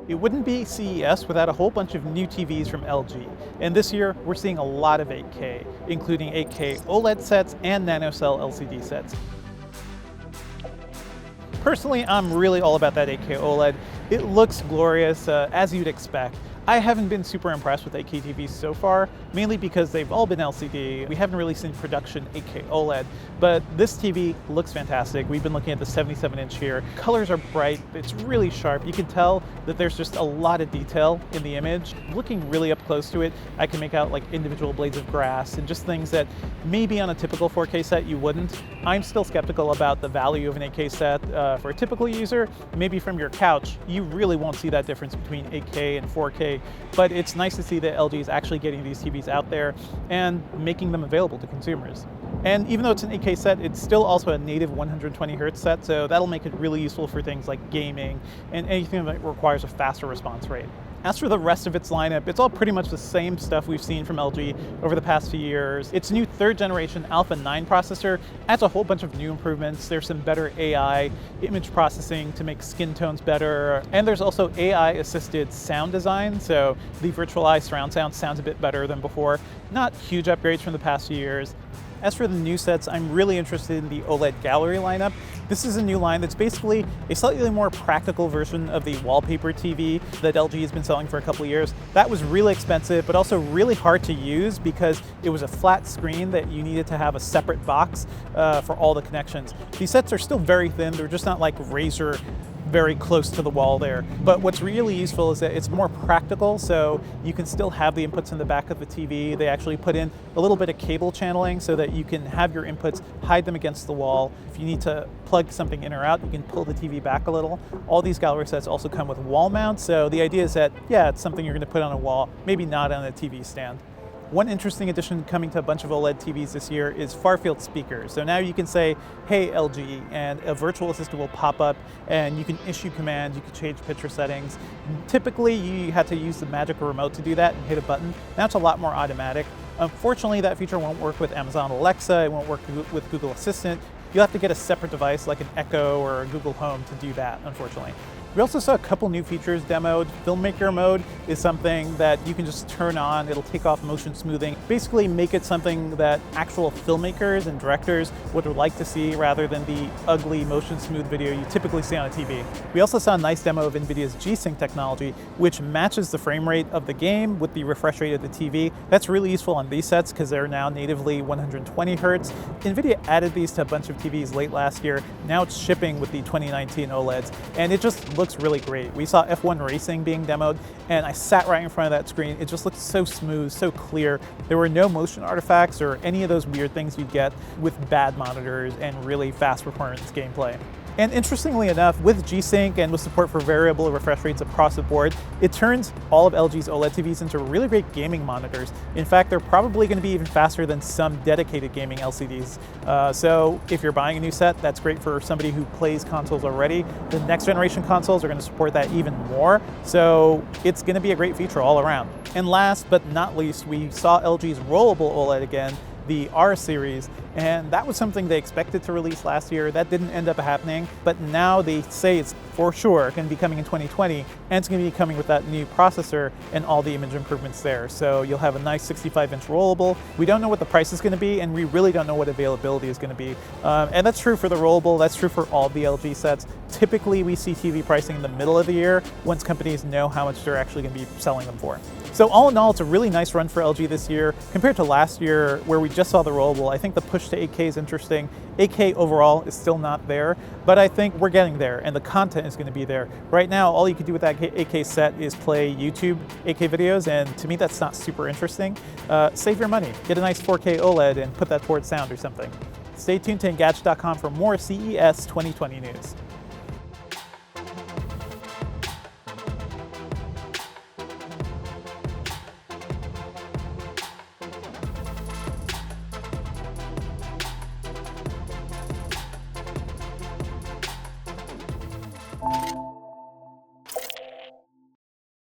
It wouldn't be CES without a whole bunch of new TVs from LG. And this year, we're seeing a lot of 8K, including 8K OLED sets and NanoCell LCD sets. Personally, I'm really all about that 8K OLED. It looks glorious, as you'd expect. I haven't been super impressed with 8K TVs so far, mainly because they've all been LCD. We haven't really seen production 8K OLED, but this TV looks fantastic. We've been looking at the 77-inch here. Colors are bright, it's really sharp. You can tell that there's just a lot of detail in the image. Looking really up close to it, I can make out like individual blades of grass and just things that maybe on a typical 4K set you wouldn't. I'm still skeptical about the value of an 8K set for a typical user. Maybe from your couch, you really won't see that difference between 8K and 4K. But it's nice to see that LG is actually getting these TVs out there and making them available to consumers. And even though it's an 8K set, it's still also a native 120 Hz set, so that'll make it really useful for things like gaming and anything that requires a faster response rate. As for the rest of its lineup, it's all pretty much the same stuff we've seen from LG over the past few years. Its new 3rd generation Alpha 9 processor adds a whole bunch of new improvements. There's some better AI image processing to make skin tones better. And there's also AI assisted sound design. So the virtualized surround sound sounds a bit better than before. Not huge upgrades from the past few years. As for the new sets, I'm really interested in the OLED Galerie lineup. This is a new line that's basically a slightly more practical version of the wallpaper TV that LG has been selling for a couple of years. That was really expensive, but also really hard to use because it was a flat screen that you needed to have a separate box for all the connections. These sets are still very thin. They're just not like Razer very close to the wall there. But what's really useful is that it's more practical, so you can still have the inputs in the back of the TV. They actually put in a little bit of cable channeling so that you can have your inputs, hide them against the wall. If you need to plug something in or out, you can pull the TV back a little. All these gallery sets also come with wall mounts, so the idea is that, yeah, it's something you're going to put on a wall, maybe not on a TV stand. One interesting addition coming to a bunch of OLED TVs this year is far-field speakers. So now you can say, hey LG, and a virtual assistant will pop up and you can issue commands, you can change picture settings. Typically you had to use the magic remote to do that and hit a button. Now it's a lot more automatic. Unfortunately, that feature won't work with Amazon Alexa, it won't work with Google Assistant. You'll have to get a separate device like an Echo or a Google Home to do that, unfortunately. We also saw a couple new features demoed. Filmmaker mode is something that you can just turn on. It'll take off motion smoothing. Basically make it something that actual filmmakers and directors would like to see rather than the ugly motion smooth video you typically see on a TV. We also saw a nice demo of Nvidia's G-Sync technology, which matches the frame rate of the game with the refresh rate of the TV. That's really useful on these sets because they're now natively 120 Hz. Nvidia added these to a bunch of TVs late last year. Now it's shipping with the 2019 OLEDs, and it just looks really great. We saw F1 racing being demoed, and I sat right in front of that screen. It just looked so smooth, so clear. There were no motion artifacts or any of those weird things you'd get with bad monitors and really fast performance gameplay. And interestingly enough, with G-Sync and with support for variable refresh rates across the board, it turns all of LG's OLED TVs into really great gaming monitors. In fact, they're probably going to be even faster than some dedicated gaming LCDs. So if you're buying a new set, that's great for somebody who plays consoles already. The next generation consoles are going to support that even more. So it's going to be a great feature all around. And last but not least, we saw LG's Rollable OLED again, the R series, and that was something they expected to release last year. That didn't end up happening, but now they say it's for sure going to be coming in 2020, and it's going to be coming with that new processor and all the image improvements there. So you'll have a nice 65-inch rollable. We don't know what the price is going to be, and we really don't know what availability is going to be. And that's true for the rollable, that's true for all the LG sets. Typically, we see TV pricing in the middle of the year once companies know how much they're actually going to be selling them for. So all in all, it's a really nice run for LG this year. Compared to last year, where we just saw the rollable, I think the push to 8K is interesting. 8K overall is still not there, but I think we're getting there, and the content is going to be there. Right now, all you can do with that 8K set is play YouTube 8K videos, and to me, that's not super interesting. Save your money. Get a nice 4K OLED and put that towards sound or something. Stay tuned to Engadget.com for more CES 2020 news.